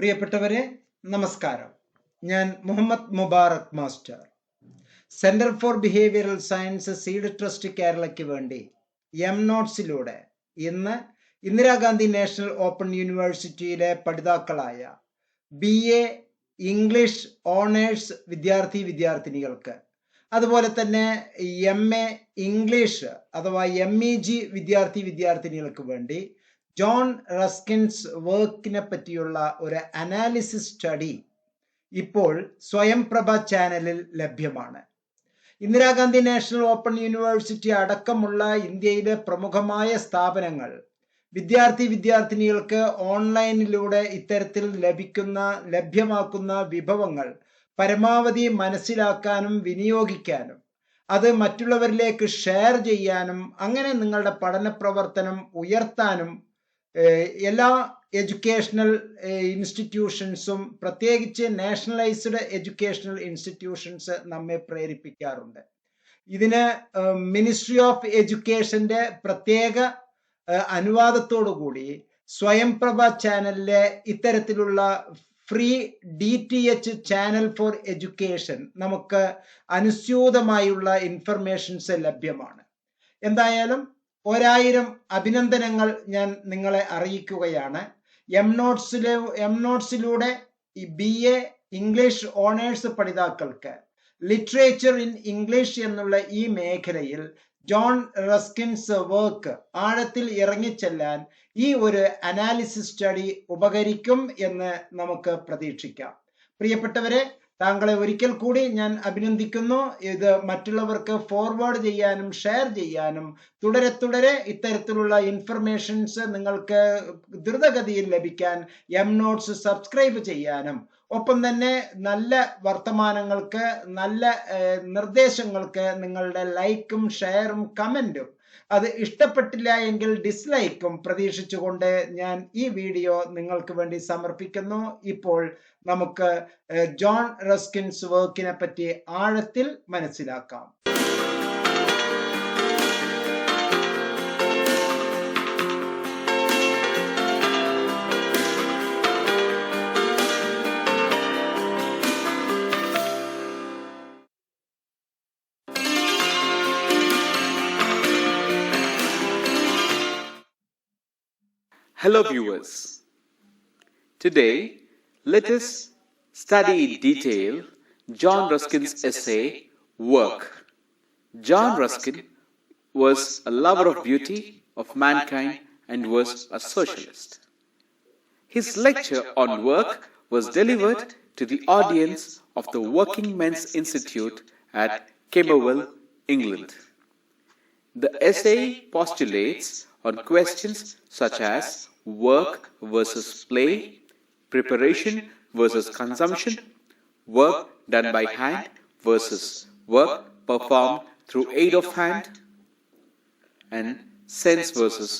പ്രിയപ്പെട്ടവരെ നമസ്കാരം. ഞാൻ Muhammad Mubarak master. Centre for behavioural science seed trust കേരളയ്ക്ക് വേണ്ടി നോട്ട്സിലൂടെ ഇന്ന് ഇന്ദിരാഗാന്ധി നാഷണൽ ഓപ്പൺ യൂണിവേഴ്സിറ്റിയിലെ പഠിതാക്കളായ BA ഇംഗ്ലീഷ് ഓണേഴ്സ് വിദ്യാർത്ഥിനികൾക്ക്, അതുപോലെ തന്നെ MA ഇംഗ്ലീഷ് അഥവാ MEG വിദ്യാർത്ഥിനികൾക്ക് വേണ്ടി ജോൺ റസ്കിൻസ് വർക്കിനെ പറ്റിയുള്ള ഒരു അനാലിസിസ് സ്റ്റഡി ഇപ്പോൾ സ്വയംപ്രഭ ചാനലിൽ ലഭ്യമാണ്. ഇന്ദിരാഗാന്ധി നാഷണൽ ഓപ്പൺ യൂണിവേഴ്സിറ്റി അടക്കമുള്ള ഇന്ത്യയിലെ പ്രമുഖമായ സ്ഥാപനങ്ങൾ വിദ്യാർത്ഥിനികൾക്ക് ഓൺലൈനിലൂടെ ഇത്തരത്തിൽ ലഭ്യമാക്കുന്ന വിഭവങ്ങൾ പരമാവധി മനസ്സിലാക്കാനും വിനിയോഗിക്കാനും അത് മറ്റുള്ളവരിലേക്ക് ഷെയർ ചെയ്യാനും അങ്ങനെ നിങ്ങളുടെ പഠന പ്രവർത്തനം ഉയർത്താനും എല്ലാ എഡ്യൂക്കേഷണൽ ഇൻസ്റ്റിറ്റ്യൂഷൻസും പ്രത്യേകിച്ച് നാഷണലൈസ്ഡ് എഡ്യൂക്കേഷണൽ ഇൻസ്റ്റിറ്റ്യൂഷൻസ് നമ്മെ പ്രേരിപ്പിക്കാറുണ്ട്. ഇതിന് മിനിസ്ട്രി ഓഫ് എഡ്യൂക്കേഷന്റെ പ്രത്യേക അനുവാദത്തോടുകൂടി സ്വയംപ്രഭ ചാനലിലെ ഇത്തരത്തിലുള്ള free DTH channel for education നമുക്ക് അനുസ്യൂതമായുള്ള ഇൻഫർമേഷൻസ് ലഭ്യമാണ്. എന്തായാലും 1000 അഭിനന്ദനങ്ങൾ ഞാൻ നിങ്ങളെ അറിയിക്കുകയാണ്. നോട്ട്സിലൂടെ BA ഇംഗ്ലീഷ് ഓണേഴ്സ് പഠിതാക്കൾക്ക് ലിറ്ററേച്ചർ ഇൻ ഇംഗ്ലീഷ് എന്നുള്ള ഈ മേഖലയിൽ ജോൺ റസ്കിൻസ് വർക്ക് ആഴത്തിൽ ഇറങ്ങിച്ചെല്ലാൻ ഈ ഒരു അനാലിസിസ് സ്റ്റഡി ഉപകരിക്കും എന്ന് നമുക്ക് പ്രതീക്ഷിക്കാം. പ്രിയപ്പെട്ടവരെ, താങ്കളെ ഒരിക്കൽ കൂടി ഞാൻ അഭിനന്ദിക്കുന്നു. ഇത് മറ്റുള്ളവർക്ക് ഫോർവേഡ് ചെയ്യാനും ഷെയർ ചെയ്യാനും തുടരെ ഇത്തരത്തിലുള്ള ഇൻഫർമേഷൻസ് നിങ്ങൾക്ക് ദ്രുതഗതിയിൽ ലഭിക്കാൻ നോട്ട്സ് സബ്സ്ക്രൈബ് ചെയ്യാനും ഒപ്പം തന്നെ നല്ല വർത്തമാനങ്ങൾക്ക്, നല്ല നിർദ്ദേശങ്ങൾക്ക് നിങ്ങളുടെ ലൈക്കും ഷെയറും കമന്റും, അത് ഇഷ്ടപ്പെട്ടില്ല എങ്കിൽ ഡിസ്ലൈക്കും പ്രതീക്ഷിച്ചുകൊണ്ട് ഞാൻ ഈ വീഡിയോ നിങ്ങൾക്ക് വേണ്ടി സമർപ്പിക്കുന്നു. ഇപ്പോൾ നമുക്ക് ജോൺ റസ്കിൻസ് വർക്കിനെ പറ്റി ആഴത്തിൽ മനസ്സിലാക്കാം. Hello viewers. Today, let us study in detail John Ruskin's essay, Work. John Ruskin was a lover of beauty, of mankind, and was a socialist. His lecture on work was delivered to the audience of the Working Men's Institute at Camberwell, England. The essay postulates on questions such as work versus play, preparation versus consumption, work done by hand versus work performed through aid of hand, and sense versus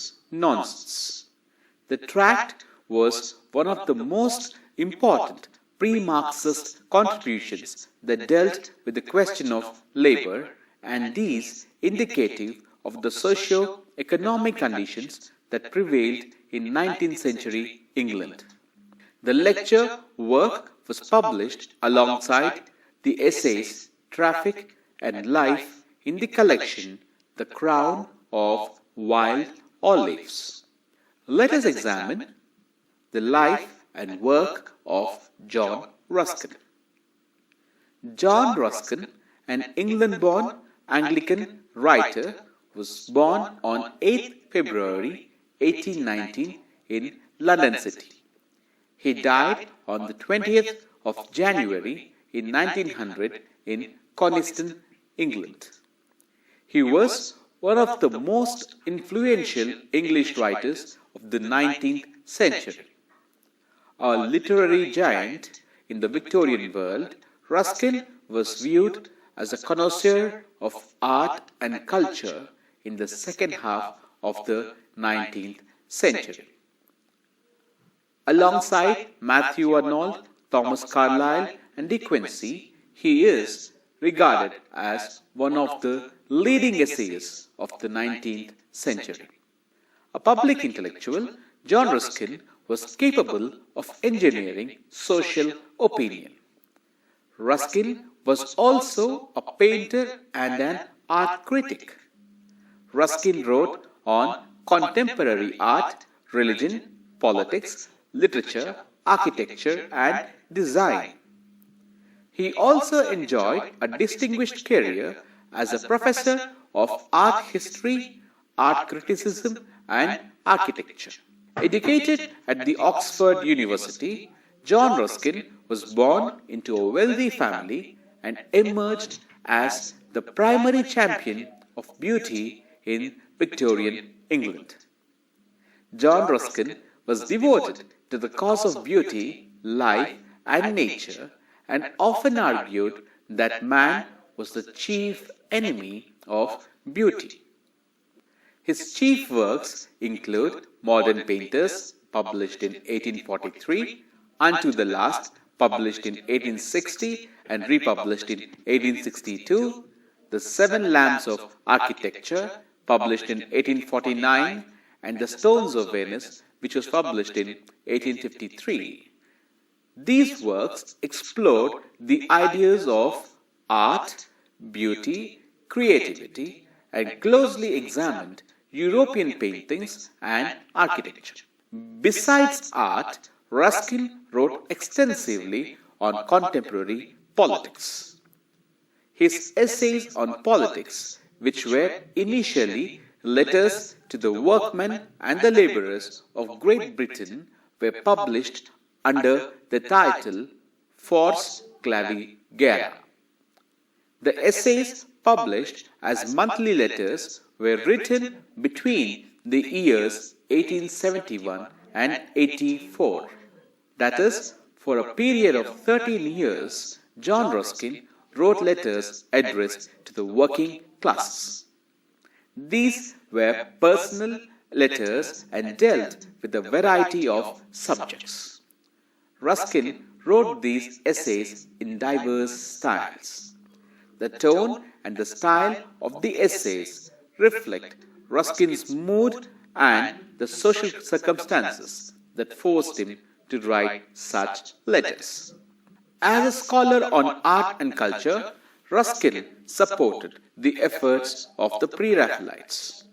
nonsense. The tract was one of the most important pre-Marxist contributions that dealt with the question of labor, and these indicative of the socio-economic conditions that prevailed in 19th century England. The lecture work was published alongside the essays Traffic and Life in the collection The Crown of Wild Olives. Let us examine the life and work of John Ruskin. John Ruskin, an England-born Anglican writer, was born on 8th February 1819 in London City. He died on the 20th of January in 1900 in Coniston, England. He was one of the most influential English writers of the 19th century. A literary giant in the Victorian world, Ruskin was viewed as a connoisseur of art and culture in the second half of the 19th century. Alongside Matthew Arnold, Thomas Carlyle, and De Quincey, he is regarded as one of the leading essayists of the 19th century. A public intellectual, John Ruskin was capable of engineering social opinion. Ruskin was also a painter and an art critic. Ruskin wrote on contemporary art, religion, politics, literature, architecture, and design. He also enjoyed a distinguished career as a professor of art history, art criticism, and architecture. Educated at the Oxford University, John Ruskin was born into a wealthy family and emerged as the primary champion of beauty in Victorian England. John Ruskin was devoted to the cause of beauty, life, and nature, and often argued that man was the chief enemy of beauty. His chief works include Modern Painters, published in 1843, Unto the Last, published in 1860 and republished in 1862, The Seven Lamps of Architecture, published in 1849, and The Stones of Venice, which was published in 1853. These works explored the ideas of art, beauty, creativity, and closely examined European paintings and architecture. Besides art, Ruskin wrote extensively on contemporary politics. His essays on politics, which were initially letters to the workmen and the labourers of Great Britain, were published under the title Force Clavigera. The essays published as monthly letters were written between the years 1871 and 84. That is, for a period of 13 years, John Ruskin wrote letters addressed to the working classes. These were personal letters and dealt with a variety of subjects. Ruskin wrote these essays in diverse styles. The tone and the style of the essays reflect Ruskin's mood and the social circumstances that forced him to write such letters. As a scholar on art and culture, Ruskin supported the efforts of the Pre-Raphaelites.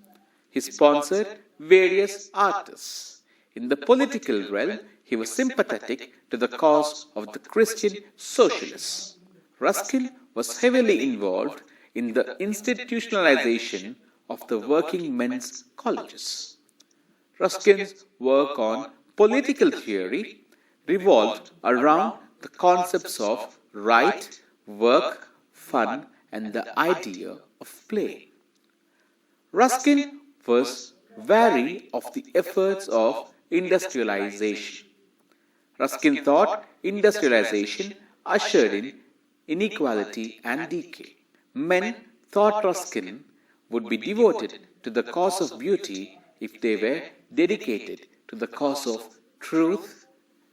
He sponsored various artists. In the political realm, he was sympathetic to the cause of the Christian socialists. Ruskin was heavily involved in the institutionalization of the working men's colleges. Ruskin's work on political theory revolved around the concepts of right, work, fun, and the idea of play. Ruskin was wary of the efforts of industrialization. Ruskin thought industrialization ushered in inequality and decay. Men thought Ruskin would be devoted to the cause of beauty if they were dedicated to the cause of truth.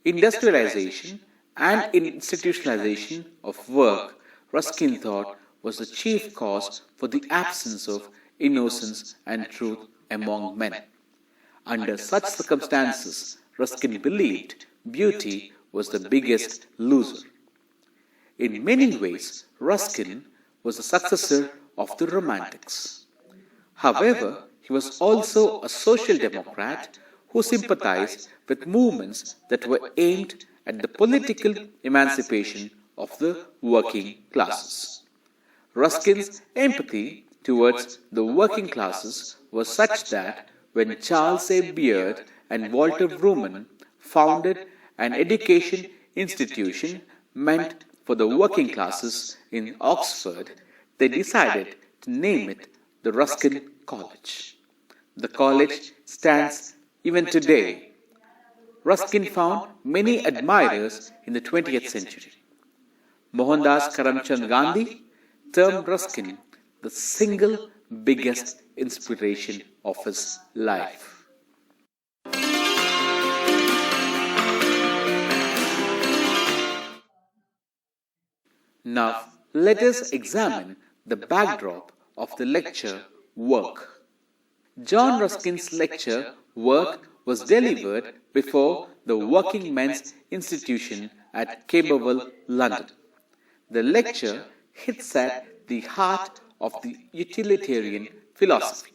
Industrialization and institutionalization of work, Ruskin thought, was the chief cause for the absence of innocence and truth among men. Under such circumstances, Ruskin believed beauty was the biggest loser. In many ways, Ruskin was the successor of the Romantics. However, he was also a social democrat who sympathized with movements that were aimed at the political emancipation of the working classes. Ruskin's empathy towards the working classes was such that when Charles A. Beard and Walter Vrooman founded an education institution meant for the working classes in Oxford, they decided to name it the Ruskin College. The college stands even today. Ruskin found many admirers in the 20th century. Mohandas Karamchand Gandhi termed Ruskin the single biggest inspiration of his life. Now, let us examine the backdrop of the lecture work. John Ruskin's lecture work was delivered before the Working Men's Institution at Camberwell, London. The lecture hits at the heart of the utilitarian philosophy.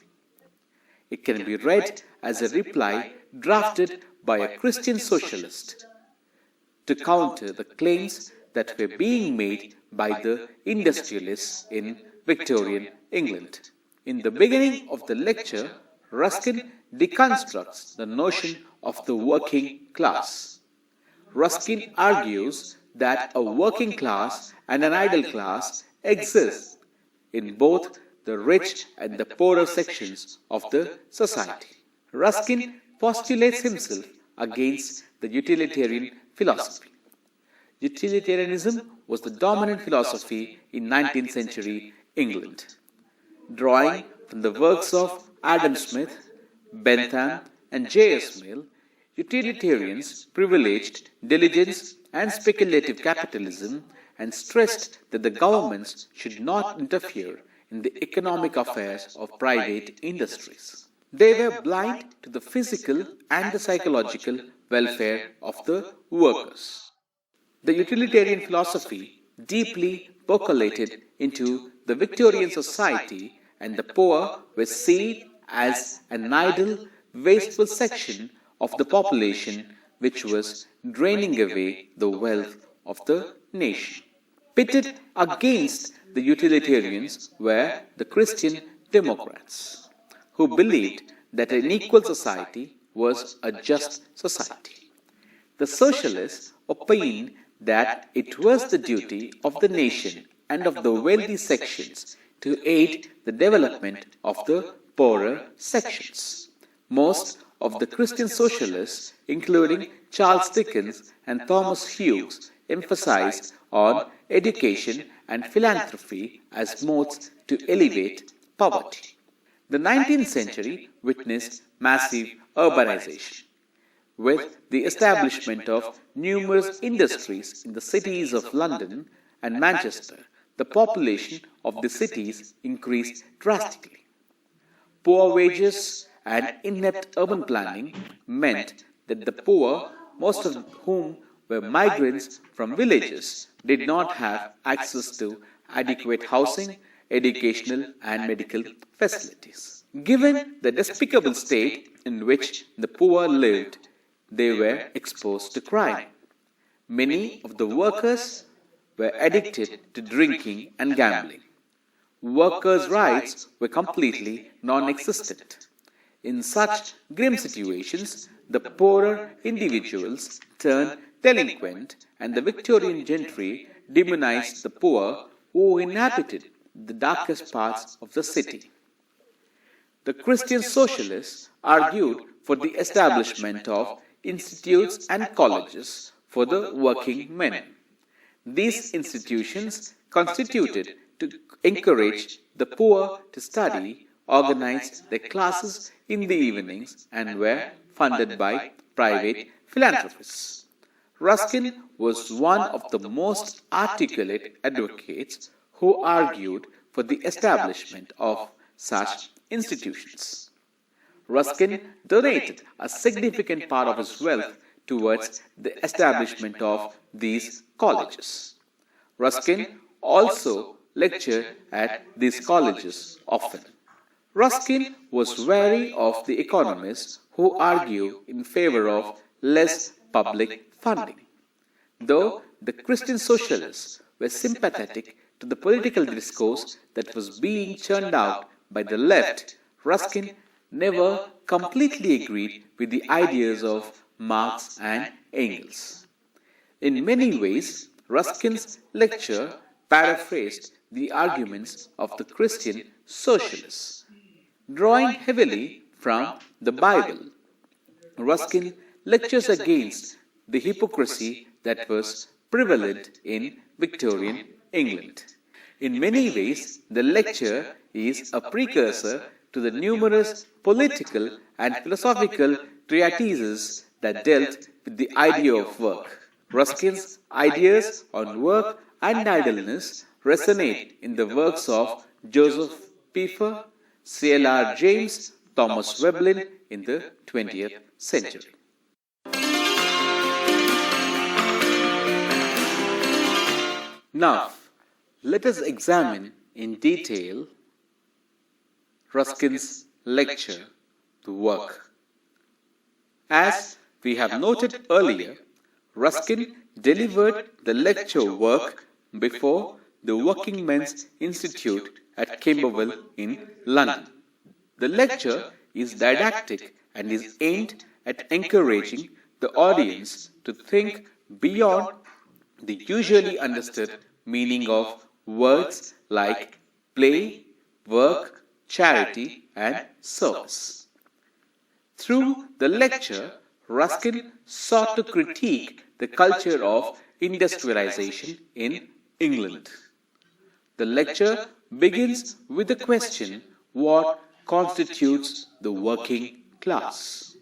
It can be read as a reply drafted by a Christian socialist to counter the claims that were being made by the industrialists in Victorian England. In the beginning of the lecture, Ruskin deconstructs the notion of the working class. Ruskin argues that a working class and an idle class exist in both the rich and the poorer sections of the society. Ruskin postulates himself against the utilitarian philosophy. Utilitarianism was the dominant philosophy in 19th century England. Drawing from the works of Adam Smith, Bentham, and J.S. Mill, utilitarians privileged diligence and speculative capitalism and stressed that the governments should not interfere in the economic affairs of private industries. They were blind to the physical and the psychological welfare of the workers. The utilitarian philosophy deeply percolated into the Victorian society, and the poor were seen as an idle, wasteful section of the population which was draining away the wealth of the nation. Pitted against the utilitarians were the Christian Democrats, who believed that an equal society was a just society. The socialists opined that it was the duty of the nation and of the wealthy sections to aid the development of the poorer sections. Most of the Christian socialists, including Charles Dickens and Thomas Hughes, emphasized on education and philanthropy as modes to elevate poverty. The 19th century witnessed massive urbanization. With the establishment of numerous industries in the cities of London and Manchester, the population of the cities increased drastically. Poor wages and inept urban planning meant that the poor, most of whom were migrants from villages, did not have access to adequate housing, educational and medical facilities. Given the despicable state in which the poor lived, they were exposed to crime. Many of the workers were addicted to drinking and gambling. Workers' rights were completely non-existent. In such grim situations, the poorer individuals turned delinquent, and the Victorian gentry demonized the poor who inhabited the darkest parts of the city. The Christian socialists argued for the establishment of institutes and colleges for the working men. These institutions constituted to encourage the poor to study, organized their classes in the evenings, and were funded by private philanthropists. Ruskin was one of the most articulate advocates who argued for the establishment of such institutions. Ruskin donated a significant part of his wealth towards the establishment of these colleges. Ruskin also lectured at these colleges often. Ruskin was wary of the economists who argue in favor of less public funding. Though the Christian socialists were sympathetic to the political discourse that was being churned out by the left, Ruskin never completely agreed with the ideas of Marx and Engels. In many ways, Ruskin's lecture paraphrased the arguments of the Christian socialists. Drawing heavily from the Bible, Ruskin lectures against the hypocrisy that was prevalent in Victorian England. In many ways, the lecture is a precursor to the numerous political and philosophical treatises that dealt with the idea of work. Ruskin's ideas on work and idleness resonate in the works of Joseph Pfeffer, C.L.R. James, Thomas Veblen in the 20th century. Now, let us examine in detail Ruskin's lecture, The Work. As we have noted earlier, Ruskin delivered the lecture Work before the Working Men's Institute at Camberwell in London. The lecture is didactic and is aimed at encouraging the audience to think beyond the usually understood meaning of words like play, work, charity, and service. Through the lecture, Ruskin sought to critique the culture of industrialization in England. The lecture begins with the question, what constitutes the working class?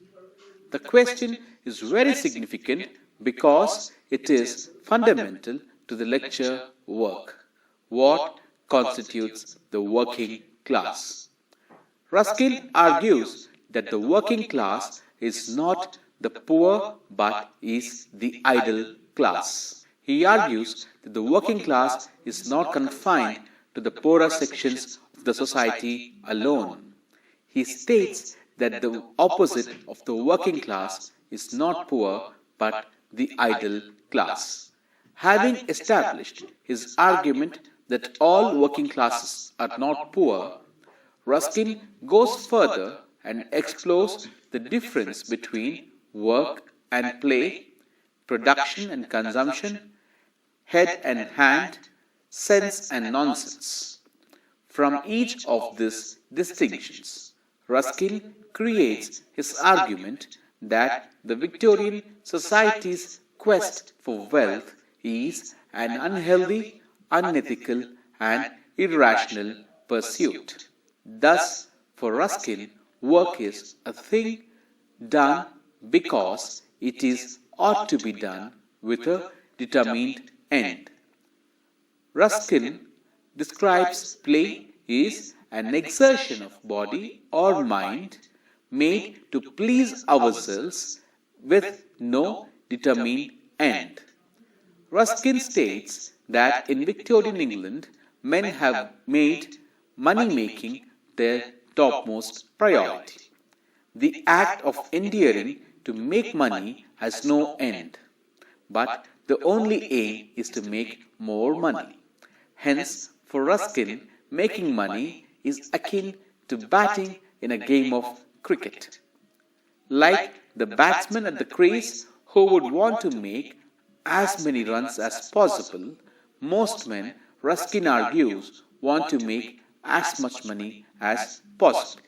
The question is very significant because it is fundamental to the lecture Work. What constitutes the working class? Ruskin argues that the working class is not the poor but is the idle class. He argues that the working class is not confined to the poorer sections of the society alone. He states that the opposite of the working class is not poor but the idle class. Having established his argument that all working classes are not poor, Ruskin goes further and explores the difference between work and play, production and consumption, head and hand, sense and nonsense. From each of these distinctions, Ruskin creates his argument that the Victorian society's quest for wealth is an unhealthy, unethical, and irrational pursuit. Thus, for Ruskin, work is a thing done because it is ought to be done with a determined end. Ruskin describes play is an exertion of body or mind made to please ourselves with no determined end. Ruskin states that in Victorian England, men have made money-making their topmost priority. The act of endeavoring to make money has no end, but the only aim is to make more money. Hence, for Ruskin, making money is akin to batting in a game of cricket. Like the batsman at the crease who would want to make as many runs as possible, most men, Ruskin argues, want to make as much money as possible.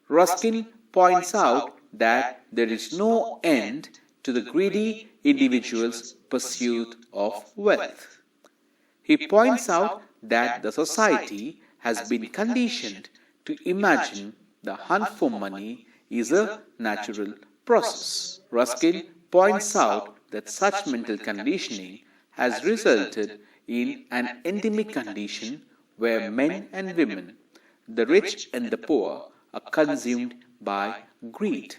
Ruskin points out that there is no end to the greedy individual's pursuit of wealth. He points out that the society has been conditioned to imagine the hunt for money is a natural process. Ruskin points out that such mental conditioning has resulted in an endemic condition where men and women, the rich and the poor, are consumed by greed.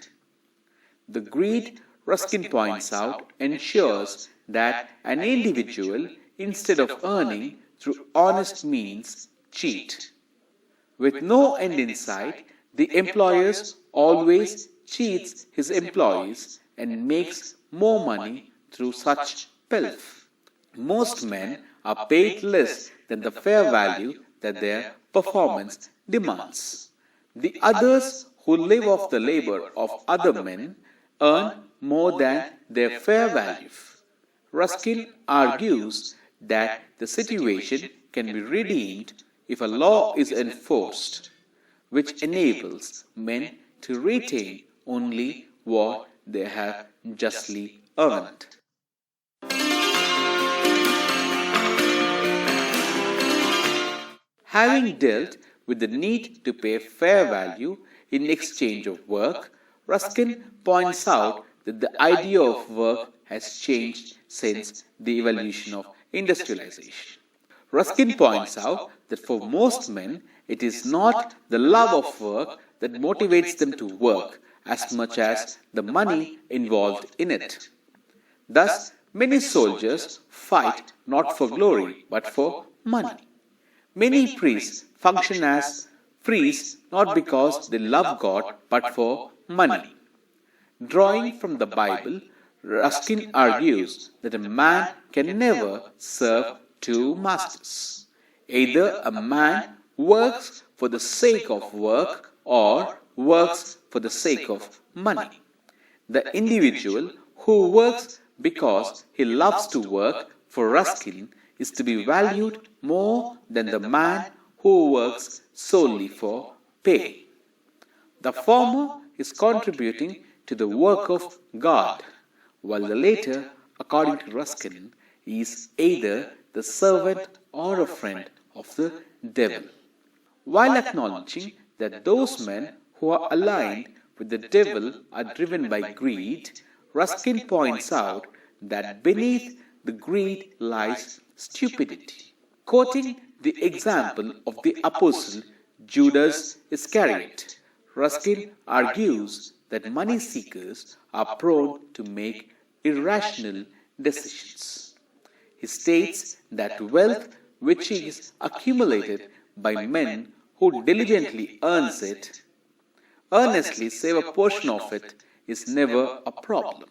The greed, Ruskin points out, ensures that an individual, instead of earning through honest means, cheat. With no end in sight, the employer always cheats his employees and makes more money through such pelf. Most men are paid less than the fair value that their performance demands. The others who live off the labor of other men earn more than their fair value. Ruskin argues that the situation can be redeemed if a law is enforced, which enables men to retain only what they have justly earned. Having dealt with the need to pay fair value in exchange of work, Ruskin points out that the idea of work has changed since the evolution of industrialization. Ruskin points out that for most men, it is not the love of work that motivates them to work as much as the money involved in it. Thus, Many soldiers fight not for glory but for money. Many priests function as priests not because they love God but for money. Drawing from the Bible, Ruskin argues that a man can never serve two masters. Either a man works for the sake of work or works for the sake of money. The individual who works because he loves to work, for Ruskin, is to be valued more than the man who works solely for pay. The former is contributing to the work of God, while the latter, according to Ruskin, is either the servant or a friend of the devil. While acknowledging that those men who are aligned with the devil are driven by greed, Ruskin points out that beneath the greed lies stupidity. Quoting the example of the apostle Judas Iscariot, Ruskin argues that money seekers are prone to make irrational decisions. He states that wealth which is accumulated by men who diligently earnestly save a portion of it, is never a problem.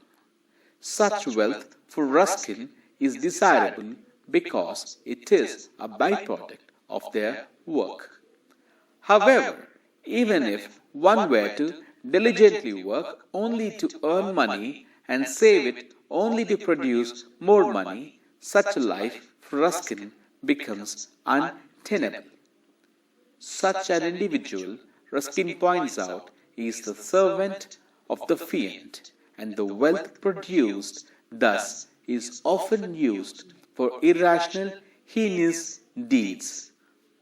Such wealth for Ruskin is desirable because it is a byproduct of their work. However, even if one were to diligently work only to earn money and save it only to produce more money, such a life for Ruskin becomes untenable. Such an individual, Ruskin points out, is the servant of the fiend, and the wealth produced thus is often used for irrational, heinous deeds.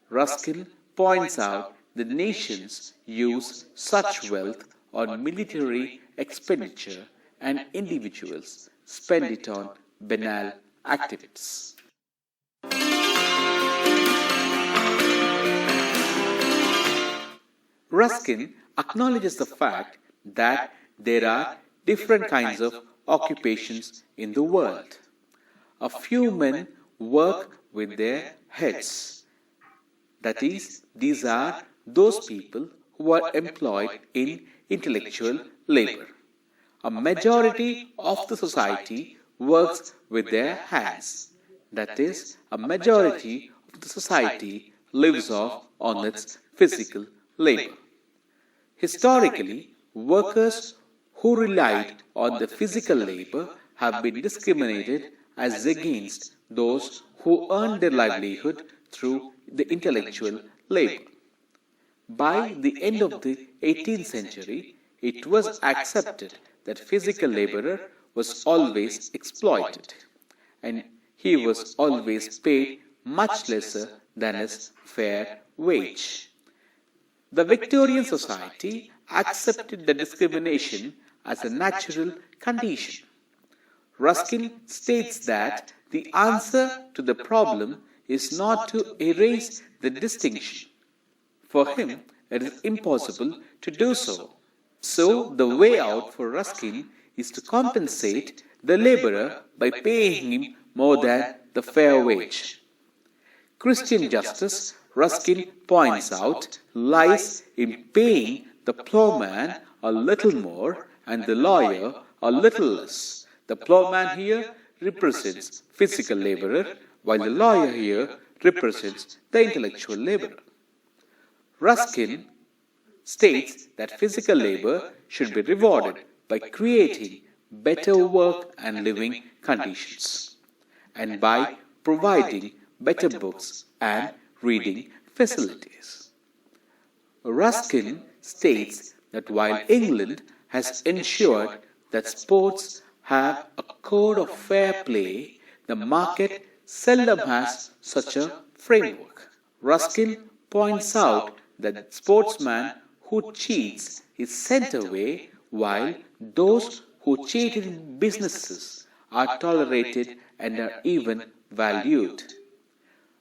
Ruskin points out that nations use such wealth on military expenditure and individuals spend it on banal activities. Ruskin acknowledges the fact that there are different kinds of occupations in the world. A few men work with their heads. That is, these are those people who are employed in intellectual labor. A majority of the society works with their hands. That is, a majority of the society lives off on its physical labor. Historically, workers who relied on the physical labor have been discriminated as against those who earned their livelihood through the intellectual labor. By the end of the 18th century, it was accepted that physical laborer was always exploited, and he was always paid much lesser than his fair wage. The Victorian society accepted the discrimination as a natural condition. Ruskin states that the answer to the problem is not to erase the distinction. For him, it is impossible to do so. So, the way out for Ruskin is to compensate the laborer by paying him more than the fair wage. Christian justice, Ruskin points out, lies in paying the plowman a little more and the lawyer a little less. The plowman here represents physical laborer, while the lawyer here represents the intellectual laborer. Ruskin states that physical labor should be rewarded by creating better work and living conditions, and by providing better books and reading facilities. Ruskin states that while England has ensured that sports have a code of fair play, the market seldom has such a framework. Ruskin points out that the sportsman who cheats is sent away, while those who cheat in businesses are tolerated and are even valued.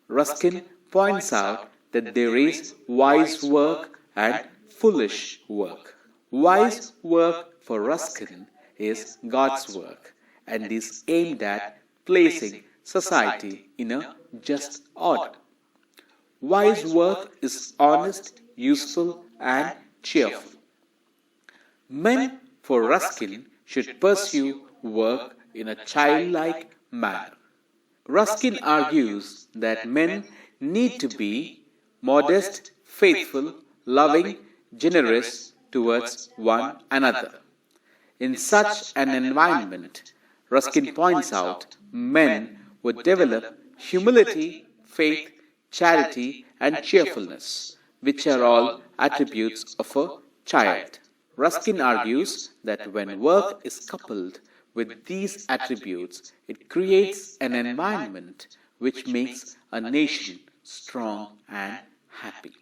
Ruskin points out that there is wise work and foolish work. Wise work for Ruskin is God's work, and is aimed at placing society in a just order. Wise work is honest, useful, and cheerful. Men, for Ruskin, should pursue work in a childlike manner. Ruskin argues that men need to be modest, faithful, loving, generous towards one another. In such an environment, Ruskin points out, men would develop humility, faith, charity, and cheerfulness, which are all attributes of a child. Ruskin argues that when work is coupled with these attributes, it creates an environment which makes a nation strong and happy.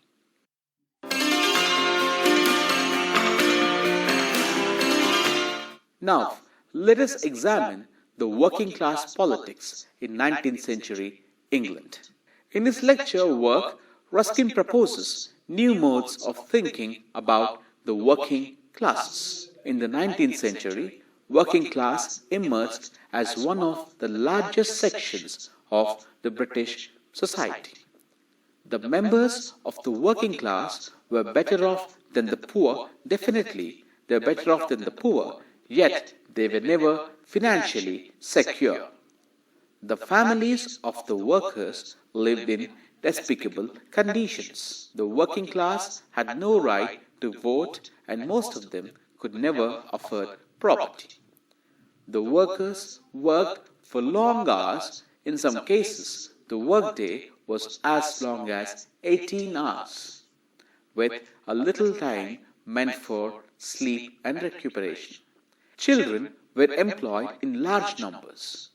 Now, let us examine the working class politics in 19th century England. In his lecture work, Ruskin proposes new modes of thinking about the working classes. In the 19th century, working class emerged as one of the largest sections of the British society. The members of the working class were better off than the poor, definitely they were better off than the poor, yet they were never financially secure. The families of the workers lived in despicable conditions. The working class had no right to vote, and most of them could never afford property. The workers worked for long hours. In some cases, the workday was as long as 18 hours, with a little time meant for sleep and recuperation. Children were employed in large numbers.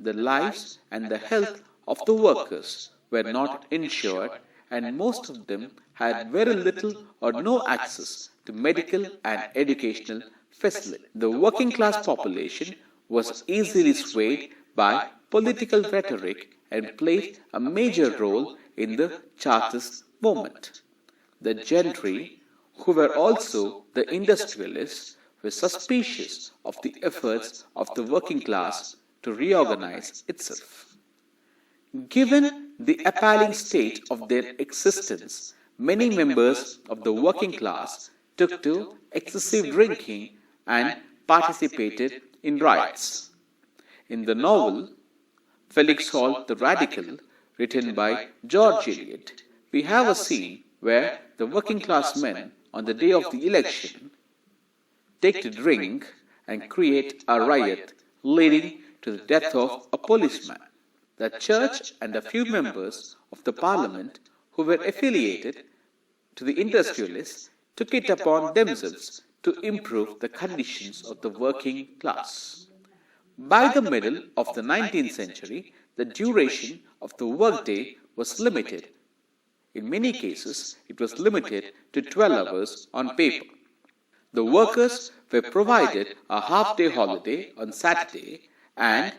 The lives and the health of the workers were not insured, and most of them had very little or no access to medical and educational facilities. The working class population was easily swayed by political rhetoric and played a major role in the Chartist movement. The gentry, who were also the industrialists, were suspicious of the efforts of the working class to reorganize itself. Given the appalling state of their existence, many members of the working class took to excessive drinking and participated in riots. In the novel Felix Holt the Radical, written by George Eliot, we have a scene where the working class men, on the day of the election, take to drink and create a riot leading to the death of a policeman. The church and a few members of the parliament who were affiliated to the industrialists took it upon themselves to improve the conditions of the working class. By the middle of the 19th century, the duration of the workday was limited. In many cases, it was limited to 12 hours on paper. The workers were provided a half-day holiday on Saturday, and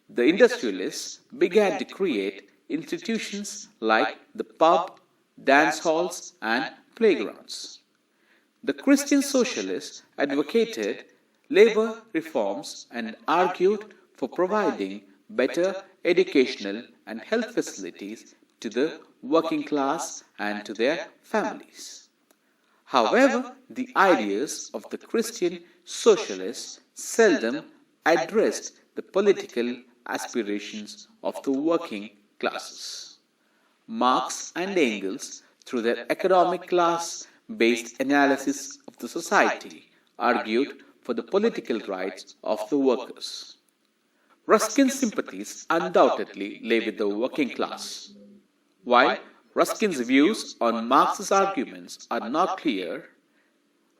the industrialists began to create institutions like the pub, dance halls, and playgrounds. The Christian socialists advocated labor reforms and argued for providing better educational and health facilities to the working class and to their families. However, the ideas of the Christian socialists seldom addressed the political aspirations of the working classes. Marx and Engels, through their economic class-based analysis of the society, argued for the political rights of the workers. Ruskin's sympathies undoubtedly lay with the working class. While Ruskin's views on Marx's arguments are not clear,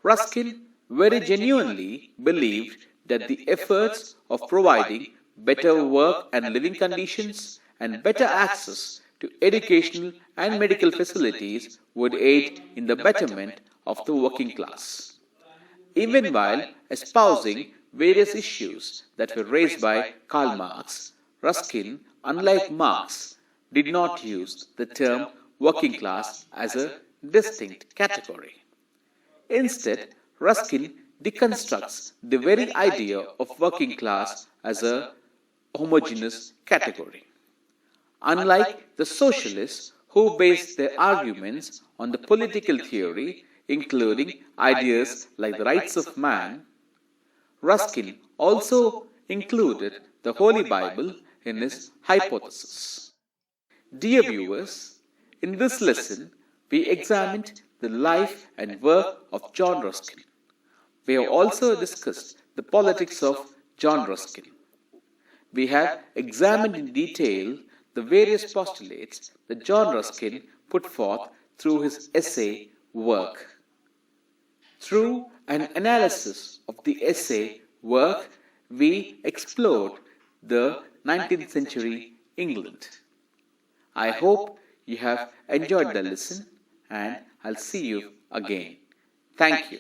Ruskin very genuinely believed that the efforts of providing better work and living conditions and better access to educational and medical facilities would aid in the betterment of the working class. Even while espousing various issues that were raised by Karl Marx, Ruskin, unlike Marx, did not use the term working class as a distinct category. Instead, Ruskin deconstructs the very idea of working class as a homogeneous category. Unlike the socialists who based their arguments on the political theory, including ideas like the rights of man, Ruskin also included the Holy Bible in his hypothesis. Dear viewers, in this lesson, we examined the life and work of John Ruskin. We have also discussed the politics of John Ruskin. We have examined in detail the various postulates that John Ruskin put forth through his essay work. Through an analysis of the essay work, we explored the 19th century England. I hope you have enjoyed the lesson, and I'll see you again. Thank you.